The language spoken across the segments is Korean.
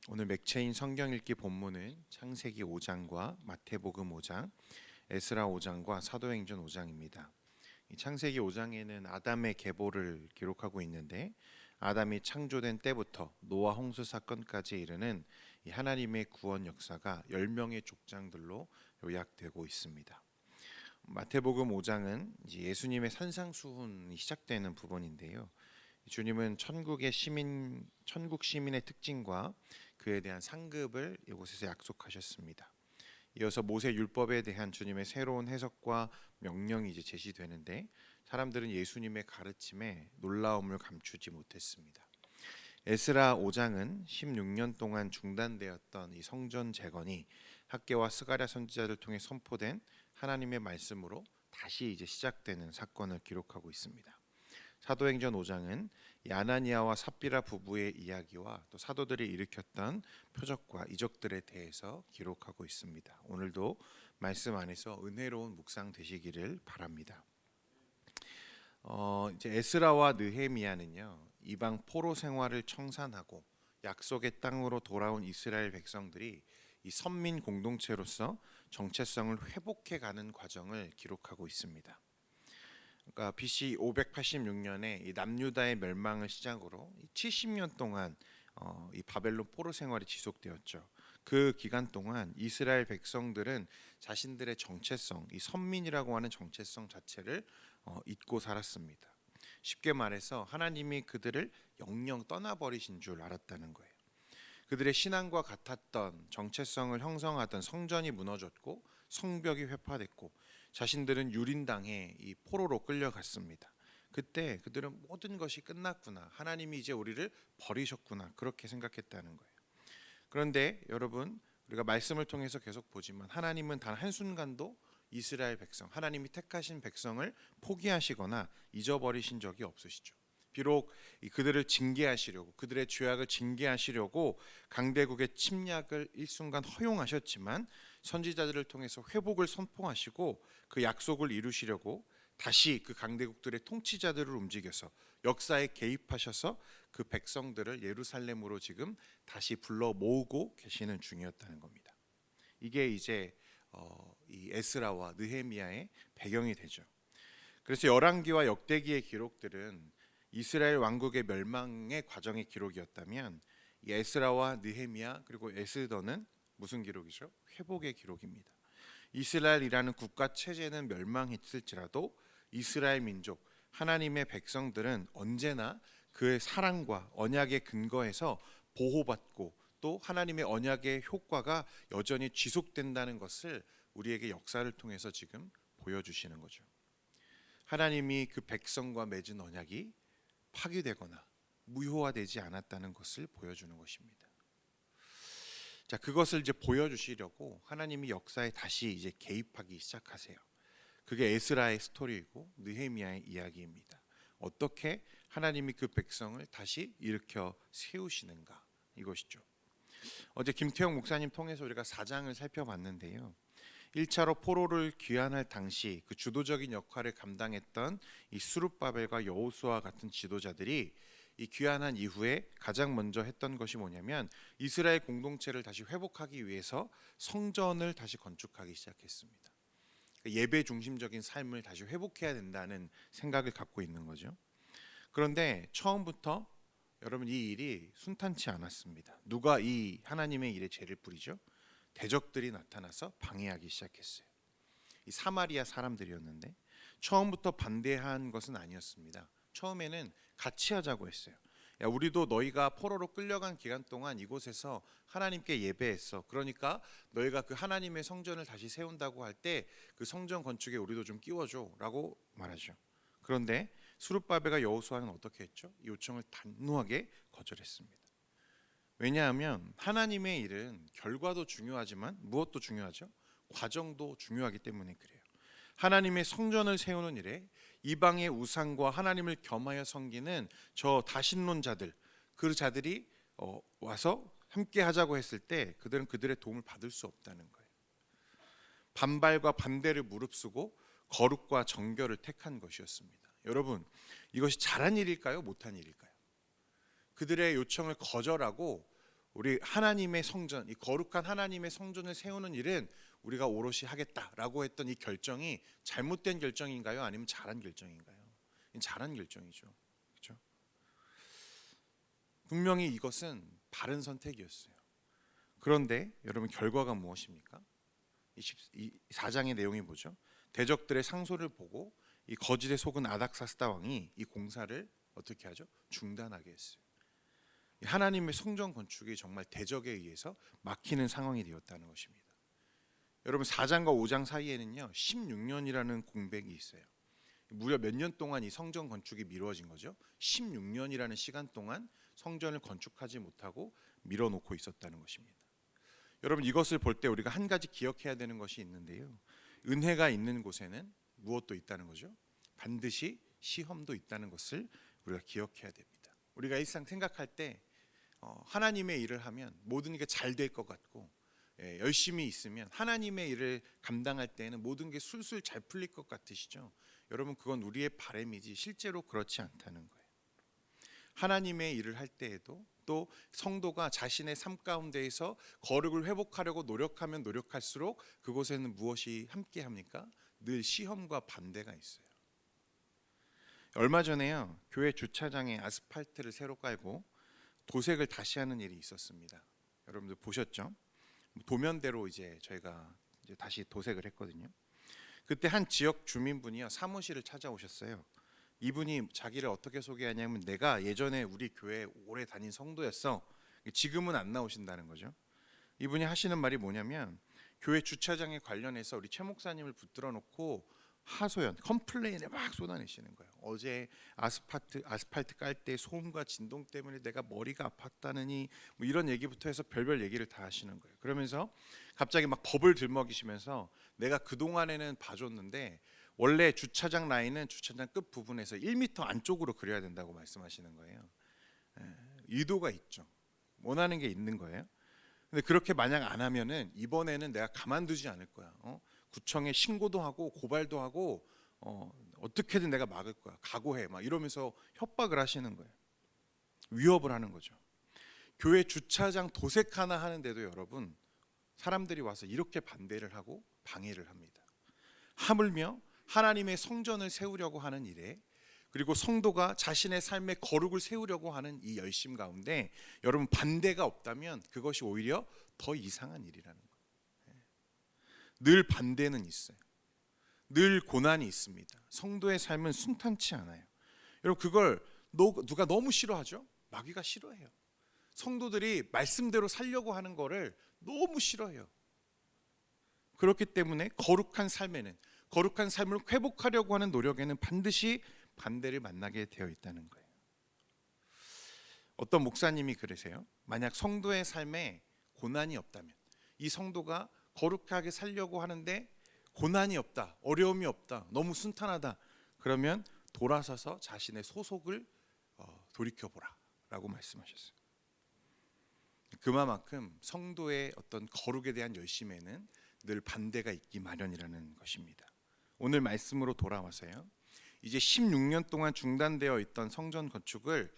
오늘 맥체인 성경 읽기 본문은 창세기 5장과 마태복음 5장, 에스라 5장과 사도행전 5장입니다. 이 창세기 5장에는 아담의 계보를 기록하고 있는데 아담이 창조된 때부터 노아 홍수 사건까지 이르는 이 하나님의 구원 역사가 10명의 족장들로 요약되고 있습니다. 마태복음 5장은 이제 예수님의 산상수훈이 시작되는 부분인데요. 주님은 천국 시민의 특징과 그에 대한 상급을 이곳에서 약속하셨습니다. 이어서 모세 율법에 대한 주님의 새로운 해석과 명령이 이제 제시되는데 사람들은 예수님의 가르침에 놀라움을 감추지 못했습니다. 에스라 5장은 16년 동안 중단되었던 이 성전 재건이 학개와 스가랴 선지자를 통해 선포된 하나님의 말씀으로 다시 이제 시작되는 사건을 기록하고 있습니다. 사도행전 5장은 아나니아와 삽비라 부부의 이야기와 또 사도들이 일으켰던 표적과 이적들에 대해서 기록하고 있습니다. 오늘도 말씀 안에서 은혜로운 묵상 되시기를 바랍니다. 이제 에스라와 느헤미야는요, 이방 포로 생활을 청산하고 약속의 땅으로 돌아온 이스라엘 백성들이 이 선민 공동체로서 정체성을 회복해가는 과정을 기록하고 있습니다. 그러니까 BC 586년에 이 남유다의 멸망을 시작으로 70년 동안 이 바벨론 포로 생활이 지속되었죠. 그 기간 동안 이스라엘 백성들은 자신들의 정체성, 이 선민이라고 하는 정체성 자체를 잊고 살았습니다. 쉽게 말해서 하나님이 그들을 영영 떠나버리신 줄 알았다는 거예요. 그들의 신앙과 같았던 정체성을 형성하던 성전이 무너졌고 성벽이 회파됐고 자신들은 유린당해 이 포로로 끌려갔습니다. 그때 그들은 모든 것이 끝났구나, 하나님이 이제 우리를 버리셨구나, 그렇게 생각했다는 거예요. 그런데 여러분, 우리가 말씀을 통해서 계속 보지만 하나님은 단 한순간도 이스라엘 백성, 하나님이 택하신 백성을 포기하시거나 잊어버리신 적이 없으시죠. 비록 그들을 징계하시려고, 그들의 죄악을 징계하시려고 강대국의 침략을 일순간 허용하셨지만 선지자들을 통해서 회복을 선포하시고 그 약속을 이루시려고 다시 그 강대국들의 통치자들을 움직여서 역사에 개입하셔서 그 백성들을 예루살렘으로 지금 다시 불러 모으고 계시는 중이었다는 겁니다. 이게 이제 이 에스라와 느헤미야의 배경이 되죠. 그래서 열왕기와 역대기의 기록들은 이스라엘 왕국의 멸망의 과정의 기록이었다면 이 에스라와 느헤미야 그리고 에스더는 무슨 기록이죠? 회복의 기록입니다. 이스라엘이라는 국가 체제는 멸망했을지라도 이스라엘 민족, 하나님의 백성들은 언제나 그의 사랑과 언약의 근거에서 보호받고 또 하나님의 언약의 효과가 여전히 지속된다는 것을 우리에게 역사를 통해서 지금 보여주시는 거죠. 하나님이 그 백성과 맺은 언약이 파기되거나 무효화되지 않았다는 것을 보여주는 것입니다. 자, 그것을 이제 보여주시려고 하나님이 역사에 다시 이제 개입하기 시작하세요. 그게 에스라의 스토리이고 느헤미야의 이야기입니다. 어떻게 하나님이 그 백성을 다시 일으켜 세우시는가, 이것이죠. 어제 김태형 목사님 통해서 우리가 4장을 살펴봤는데요. 1차로 포로를 귀환할 당시 그 주도적인 역할을 감당했던 이 스룹바벨과 여호수아 같은 지도자들이 이 귀환한 이후에 가장 먼저 했던 것이 뭐냐면 이스라엘 공동체를 다시 회복하기 위해서 성전을 다시 건축하기 시작했습니다. 예배 중심적인 삶을 다시 회복해야 된다는 생각을 갖고 있는 거죠. 그런데 처음부터 여러분, 이 일이 순탄치 않았습니다. 누가 이 하나님의 일에 죄를 뿌리죠? 대적들이 나타나서 방해하기 시작했어요. 이 사마리아 사람들이었는데 처음부터 반대한 것은 아니었습니다. 처음에는 같이 하자고 했어요. 야, 우리도 너희가 포로로 끌려간 기간 동안 이곳에서 하나님께 예배했어. 그러니까 너희가 그 하나님의 성전을 다시 세운다고 할 때 그 성전 건축에 우리도 좀 끼워줘 라고 말하죠. 그런데 스룹바벨과 여호수아는 어떻게 했죠? 이 요청을 단호하게 거절했습니다. 왜냐하면 하나님의 일은 결과도 중요하지만 무엇도 중요하죠? 과정도 중요하기 때문에 그래요. 하나님의 성전을 세우는 일에 이방의 우상과 하나님을 겸하여 섬기는 저 다신론자들, 그 자들이 와서 함께 하자고 했을 때 그들은 그들의 도움을 받을 수 없다는 거예요. 반발과 반대를 무릅쓰고 거룩과 정결을 택한 것이었습니다. 여러분, 이것이 잘한 일일까요? 못한 일일까요? 그들의 요청을 거절하고 우리 하나님의 성전, 이 거룩한 하나님의 성전을 세우는 일은 우리가 오롯이 하겠다라고 했던 이 결정이 잘못된 결정인가요? 아니면 잘한 결정인가요? 잘한 결정이죠. 그렇죠? 분명히 이것은 바른 선택이었어요. 그런데 여러분 결과가 무엇입니까? 이 4장의 내용이 뭐죠? 대적들의 상소를 보고 이 거짓에 속은 아닥사스다 왕이 이 공사를 어떻게 하죠? 중단하게 했어요. 하나님의 성전 건축이 정말 대적에 의해서 막히는 상황이 되었다는 것입니다. 여러분 4장과 5장 사이에는요 16년이라는 공백이 있어요. 무려 몇 년 동안 이 성전 건축이 미뤄진 거죠? 16년이라는 시간 동안 성전을 건축하지 못하고 밀어놓고 있었다는 것입니다. 여러분 이것을 볼 때 우리가 한 가지 기억해야 되는 것이 있는데요. 은혜가 있는 곳에는 무엇도 있다는 거죠? 반드시 시험도 있다는 것을 우리가 기억해야 됩니다. 우리가 일상 생각할 때 하나님의 일을 하면 모든 게 잘 될 것 같고 열심히 있으면 하나님의 일을 감당할 때에는 모든 게 술술 잘 풀릴 것 같으시죠? 여러분 그건 우리의 바람이지 실제로 그렇지 않다는 거예요. 하나님의 일을 할 때에도 또 성도가 자신의 삶 가운데에서 거룩을 회복하려고 노력하면 노력할수록 그곳에는 무엇이 함께 합니까? 늘 시험과 반대가 있어요. 얼마 전에요 교회 주차장에 아스팔트를 새로 깔고 도색을 다시 하는 일이 있었습니다. 여러분들 보셨죠? 도면대로 이제 저희가 이제 다시 도색을 했거든요. 그때 한 지역 주민분이요 사무실을 찾아오셨어요. 이분이 자기를 어떻게 소개하냐면 내가 예전에 우리 교회 오래 다닌 성도였어. 지금은 안 나오신다는 거죠. 이분이 하시는 말이 뭐냐면 교회 주차장에 관련해서 우리 최 목사님을 붙들어 놓고 하소연, 컴플레인을 막 쏟아내시는 거예요. 어제 아스팔트 깔 때 소음과 진동 때문에 내가 머리가 아팠다느니 뭐 이런 얘기부터 해서 별별 얘기를 다 하시는 거예요. 그러면서 갑자기 막 법을 들먹이시면서 내가 그동안에는 봐줬는데 원래 주차장 라인은 주차장 끝 부분에서 1m 안쪽으로 그려야 된다고 말씀하시는 거예요. 의도가 있죠. 원하는 게 있는 거예요. 근데 그렇게 만약 안 하면은 이번에는 내가 가만두지 않을 거야. 구청에 신고도 하고 고발도 하고 어떻게든 내가 막을 거야. 각오해. 막 이러면서 협박을 하시는 거예요. 위협을 하는 거죠. 교회 주차장 도색 하나 하는데도 여러분 사람들이 와서 이렇게 반대를 하고 방해를 합니다. 하물며 하나님의 성전을 세우려고 하는 일에 그리고 성도가 자신의 삶의 거룩을 세우려고 하는 이 열심 가운데 여러분 반대가 없다면 그것이 오히려 더 이상한 일이라는 거예요. 늘 반대는 있어요. 늘 고난이 있습니다. 성도의 삶은 순탄치 않아요. 여러분 그걸 누가 너무 싫어하죠? 마귀가 싫어해요. 성도들이 말씀대로 살려고 하는 거를 너무 싫어해요. 그렇기 때문에 거룩한 삶에는 거룩한 삶을 회복하려고 하는 노력에는 반드시 반대를 만나게 되어 있다는 거예요. 어떤 목사님이 그러세요. 만약 성도의 삶에 고난이 없다면 이 성도가 거룩하게 살려고 하는데 고난이 없다, 어려움이 없다, 너무 순탄하다 그러면 돌아서서 자신의 소속을 돌이켜보라 라고 말씀하셨어요. 그만큼 성도의 어떤 거룩에 대한 열심에는 늘 반대가 있기 마련이라는 것입니다. 오늘 말씀으로 돌아와서요. 이제 16년 동안 중단되어 있던 성전 건축을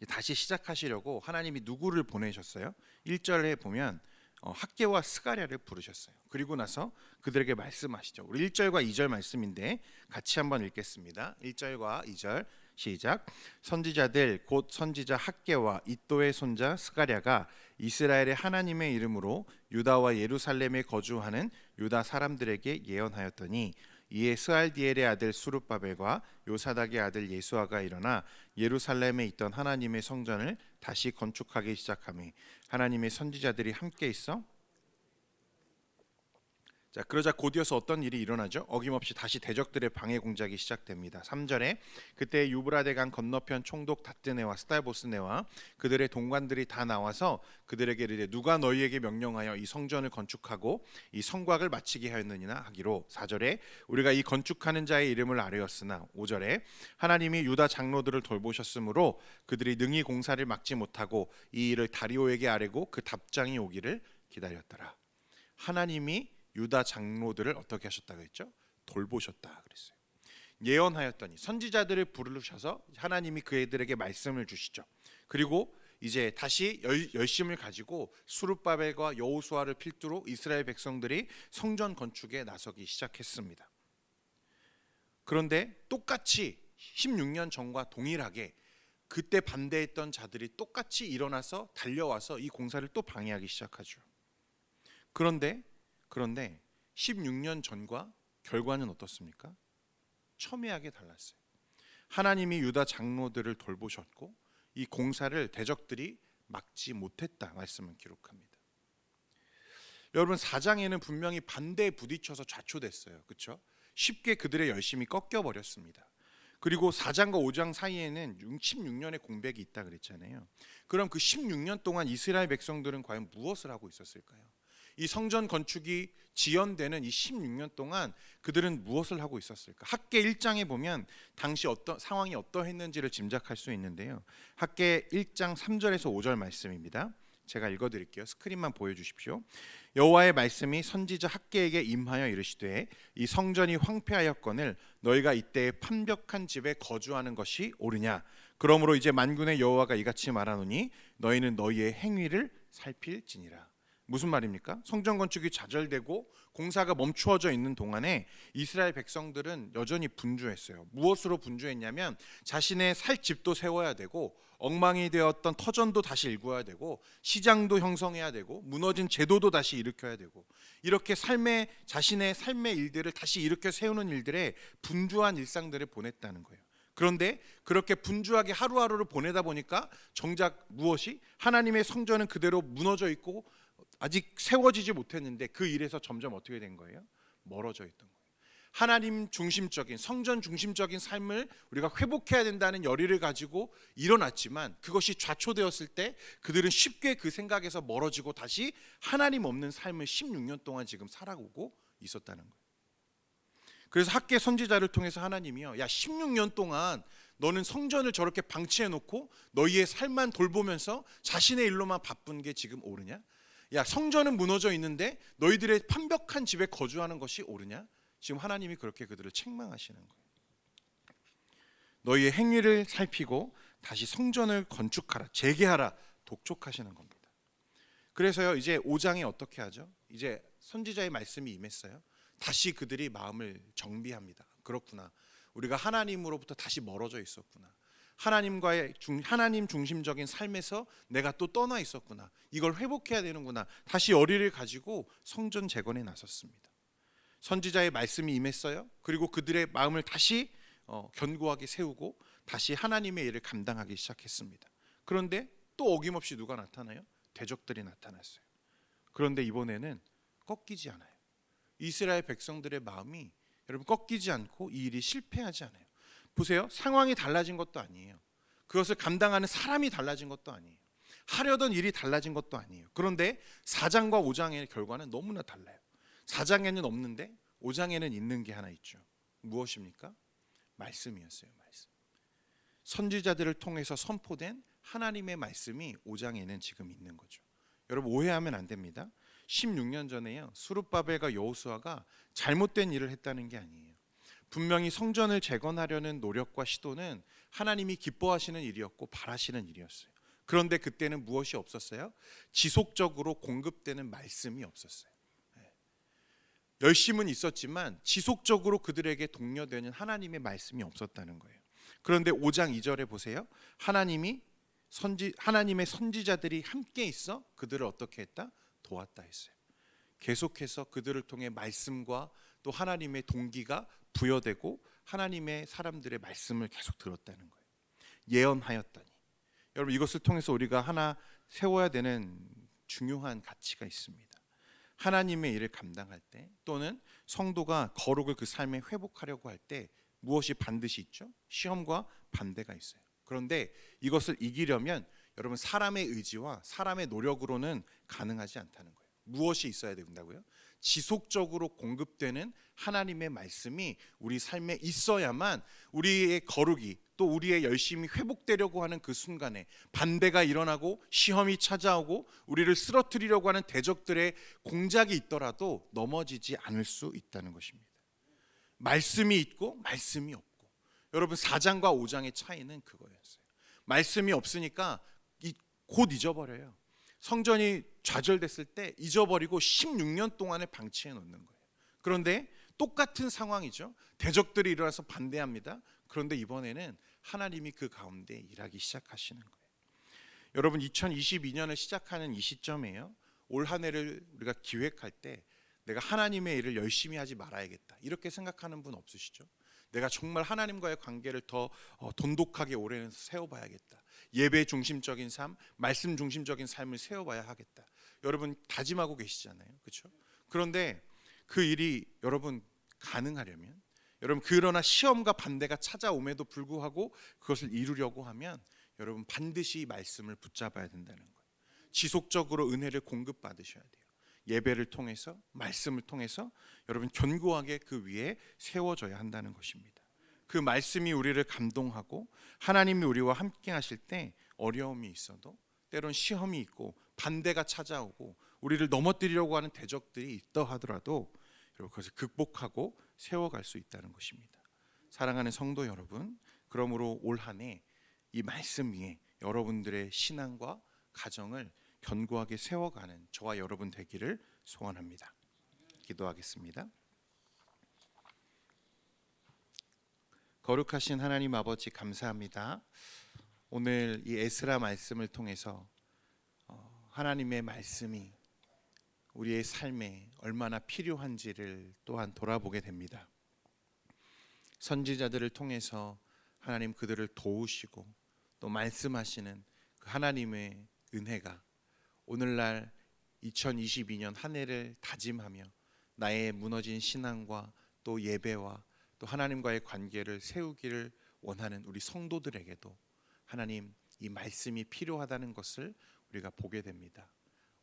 다시 시작하시려고 하나님이 누구를 보내셨어요? 1절에 보면 학개와 스가랴를 부르셨어요. 그리고 나서 그들에게 말씀하시죠. 우리 1절과 2절 말씀인데 같이 한번 읽겠습니다. 1절과 2절 시작. 선지자들 곧 선지자 학개와 이도의 손자 스가랴가 이스라엘의 하나님의 이름으로 유다와 예루살렘에 거주하는 유다 사람들에게 예언하였더니 이에 스알디엘의 아들 수룹바벨과 요사닥의 아들 예수아가 일어나 예루살렘에 있던 하나님의 성전을 다시 건축하기 시작하며 하나님의 선지자들이 함께 있어 자 그러자 곧이어서 어떤 일이 일어나죠? 어김없이 다시 대적들의 방해 공작이 시작됩니다. 3절에 그때 유브라데 강 건너편 총독 다뜨네와 스달보스네와 그들의 동관들이 다 나와서 그들에게 이르되 누가 너희에게 명령하여 이 성전을 건축하고 이 성곽을 마치게 하였느니나 하기로 4절에 우리가 이 건축하는 자의 이름을 아뢰었으나 5절에 하나님이 유다 장로들을 돌보셨으므로 그들이 능히 공사를 막지 못하고 이 일을 다리오에게 아뢰고 그 답장이 오기를 기다렸더라. 하나님이 유다 장로들을 어떻게 하셨다고 했죠? 돌보셨다 그랬어요. 예언하였더니 선지자들을 부르셔서 하나님이 그애들에게 말씀을 주시죠. 그리고 이제 다시 열심을 가지고 수룹바벨과 여호수아를 필두로 이스라엘 백성들이 성전 건축에 나서기 시작했습니다. 그런데 똑같이 16년 전과 동일하게 그때 반대했던 자들이 똑같이 일어나서 달려와서 이 공사를 또 방해하기 시작하죠. 그런데 16년 전과 결과는 어떻습니까? 첨예하게 달랐어요. 하나님이 유다 장로들을 돌보셨고 이 공사를 대적들이 막지 못했다 말씀을 기록합니다. 여러분 4장에는 분명히 반대에 부딪혀서 좌초됐어요. 그렇죠? 쉽게 그들의 열심이 꺾여 버렸습니다. 그리고 4장과 5장 사이에는 16년의 공백이 있다 그랬잖아요. 그럼 그 16년 동안 이스라엘 백성들은 과연 무엇을 하고 있었을까요? 이 성전 건축이 지연되는 이 16년 동안 그들은 무엇을 하고 있었을까? 학개 1장에 보면 당시 어떤 상황이 어떠했는지를 짐작할 수 있는데요. 학개 1장 3절에서 5절 말씀입니다. 제가 읽어드릴게요. 스크린만 보여주십시오. 여호와의 말씀이 선지자 학개에게 임하여 이르시되 이 성전이 황폐하였거늘 너희가 이때에 판벽한 집에 거주하는 것이 옳으냐? 그러므로 이제 만군의 여호와가 이같이 말하노니 너희는 너희의 행위를 살필지니라. 무슨 말입니까? 성전 건축이 좌절되고 공사가 멈추어져 있는 동안에 이스라엘 백성들은 여전히 분주했어요. 무엇으로 분주했냐면 자신의 살 집도 세워야 되고 엉망이 되었던 터전도 다시 일구어야 되고 시장도 형성해야 되고 무너진 제도도 다시 일으켜야 되고 이렇게 자신의 삶의 일들을 다시 일으켜 세우는 일들에 분주한 일상들을 보냈다는 거예요. 그런데 그렇게 분주하게 하루하루를 보내다 보니까 정작 무엇이? 하나님의 성전은 그대로 무너져 있고 아직 세워지지 못했는데 그 일에서 점점 어떻게 된 거예요? 멀어져 있던 거예요. 하나님 중심적인 성전 중심적인 삶을 우리가 회복해야 된다는 열의를 가지고 일어났지만 그것이 좌초되었을 때 그들은 쉽게 그 생각에서 멀어지고 다시 하나님 없는 삶을 16년 동안 지금 살아오고 있었다는 거예요. 그래서 학개 선지자를 통해서 하나님이요, 야 16년 동안 너는 성전을 저렇게 방치해 놓고 너희의 삶만 돌보면서 자신의 일로만 바쁜 게 지금 옳으냐? 야 성전은 무너져 있는데 너희들의 판벽한 집에 거주하는 것이 옳으냐? 지금 하나님이 그렇게 그들을 책망하시는 거예요. 너희의 행위를 살피고 다시 성전을 건축하라, 재개하라, 독촉하시는 겁니다. 그래서요 이제 5장에 어떻게 하죠? 이제 선지자의 말씀이 임했어요. 다시 그들이 마음을 정비합니다. 그렇구나, 우리가 하나님으로부터 다시 멀어져 있었구나. 하나님 중심적인 삶에서 내가 또 떠나 있었구나. 이걸 회복해야 되는구나. 다시 열의를 가지고 성전 재건에 나섰습니다. 선지자의 말씀이 임했어요. 그리고 그들의 마음을 다시 견고하게 세우고 다시 하나님의 일을 감당하기 시작했습니다. 그런데 또 어김없이 누가 나타나요? 대적들이 나타났어요. 그런데 이번에는 꺾이지 않아요. 이스라엘 백성들의 마음이 여러분 꺾이지 않고 이 일이 실패하지 않아요. 보세요. 상황이 달라진 것도 아니에요. 그것을 감당하는 사람이 달라진 것도 아니에요. 하려던 일이 달라진 것도 아니에요. 그런데 4장과 5장의 결과는 너무나 달라요. 4장에는 없는데 5장에는 있는 게 하나 있죠. 무엇입니까? 말씀이었어요. 말씀. 선지자들을 통해서 선포된 하나님의 말씀이 5장에는 지금 있는 거죠. 여러분 오해하면 안 됩니다. 16년 전에요 수룹바벨과 여호수아가 잘못된 일을 했다는 게 아니에요. 분명히 성전을 재건하려는 노력과 시도는 하나님이 기뻐하시는 일이었고 바라시는 일이었어요. 그런데 그때는 무엇이 없었어요? 지속적으로 공급되는 말씀이 없었어요. 열심은 있었지만 지속적으로 그들에게 독려되는 하나님의 말씀이 없었다는 거예요. 그런데 5장 2절에 보세요. 하나님의 선지자들이 함께 있어 그들을 어떻게 했다? 도왔다 했어요. 계속해서 그들을 통해 말씀과 또 하나님의 동기가 부여되고 하나님의 사람들의 말씀을 계속 들었다는 거예요. 예언하였다니. 여러분 이것을 통해서 우리가 하나 세워야 되는 중요한 가치가 있습니다. 하나님의 일을 감당할 때 또는 성도가 거룩을 그 삶에 회복하려고 할 때 무엇이 반드시 있죠? 시험과 반대가 있어요. 그런데 이것을 이기려면 여러분 사람의 의지와 사람의 노력으로는 가능하지 않다는 거예요. 무엇이 있어야 된다고요? 지속적으로 공급되는 하나님의 말씀이 우리 삶에 있어야만 우리의 거룩이 또 우리의 열심히 회복되려고 하는 그 순간에 반대가 일어나고 시험이 찾아오고 우리를 쓰러뜨리려고 하는 대적들의 공작이 있더라도 넘어지지 않을 수 있다는 것입니다. 말씀이 있고 말씀이 없고, 여러분 4장과 5장의 차이는 그거였어요. 말씀이 없으니까 이 곧 잊어버려요. 성전이 좌절됐을 때 잊어버리고 16년 동안에 방치해 놓는 거예요. 그런데 똑같은 상황이죠. 대적들이 일어나서 반대합니다. 그런데 이번에는 하나님이 그 가운데 일하기 시작하시는 거예요. 여러분, 2022년을 시작하는 이 시점에요, 올 한 해를 우리가 기획할 때 내가 하나님의 일을 열심히 하지 말아야겠다, 이렇게 생각하는 분 없으시죠? 내가 정말 하나님과의 관계를 더 돈독하게 올해는 세워봐야겠다, 예배 중심적인 삶, 말씀 중심적인 삶을 세워봐야 하겠다, 여러분 다짐하고 계시잖아요, 그렇죠? 그런데 그 일이 여러분 가능하려면, 여러분 그러나 시험과 반대가 찾아옴에도 불구하고 그것을 이루려고 하면 여러분 반드시 말씀을 붙잡아야 된다는 거예요. 지속적으로 은혜를 공급받으셔야 돼요. 예배를 통해서, 말씀을 통해서 여러분 견고하게 그 위에 세워져야 한다는 것입니다. 그 말씀이 우리를 감동하고 하나님이 우리와 함께 하실 때 어려움이 있어도, 때론 시험이 있고 반대가 찾아오고 우리를 넘어뜨리려고 하는 대적들이 있다 하더라도 여러분 그것을 극복하고 세워갈 수 있다는 것입니다. 사랑하는 성도 여러분, 그러므로 올 한 해 이 말씀 위에 여러분들의 신앙과 가정을 견고하게 세워가는 저와 여러분 되기를 소원합니다. 기도하겠습니다. 거룩하신 하나님 아버지, 감사합니다. 오늘 이 에스라 말씀을 통해서 하나님의 말씀이 우리의 삶에 얼마나 필요한지를 또한 돌아보게 됩니다. 선지자들을 통해서 하나님 그들을 도우시고 또 말씀하시는 그 하나님의 은혜가 오늘날 2022년 한 해를 다짐하며 나의 무너진 신앙과 또 예배와 또 하나님과의 관계를 세우기를 원하는 우리 성도들에게도 하나님 이 말씀이 필요하다는 것을 우리가 보게 됩니다.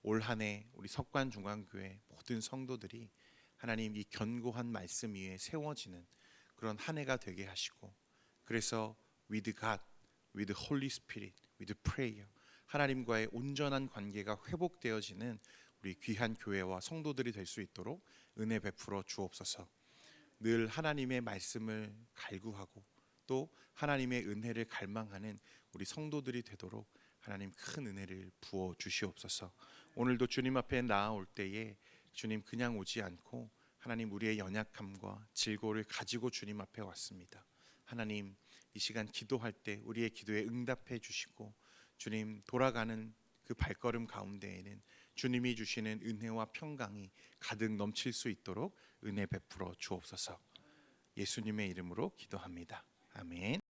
올 한 해 우리 석관중앙교회 모든 성도들이 하나님 이 견고한 말씀 위에 세워지는 그런 한 해가 되게 하시고, 그래서 with God, with Holy Spirit, with prayer, 하나님과의 온전한 관계가 회복되어지는 우리 귀한 교회와 성도들이 될 수 있도록 은혜 베풀어 주옵소서. 늘 하나님의 말씀을 갈구하고 또 하나님의 은혜를 갈망하는 우리 성도들이 되도록 하나님 큰 은혜를 부어 주시옵소서. 오늘도 주님 앞에 나아올 때에 주님 그냥 오지 않고 하나님 우리의 연약함과 질고를 가지고 주님 앞에 왔습니다. 하나님 이 시간 기도할 때 우리의 기도에 응답해 주시고 주님 돌아가는 그 발걸음 가운데에는 주님이 주시는 은혜와 평강이 가득 넘칠 수 있도록 은혜 베풀어 주옵소서. 예수님의 이름으로 기도합니다. 아멘.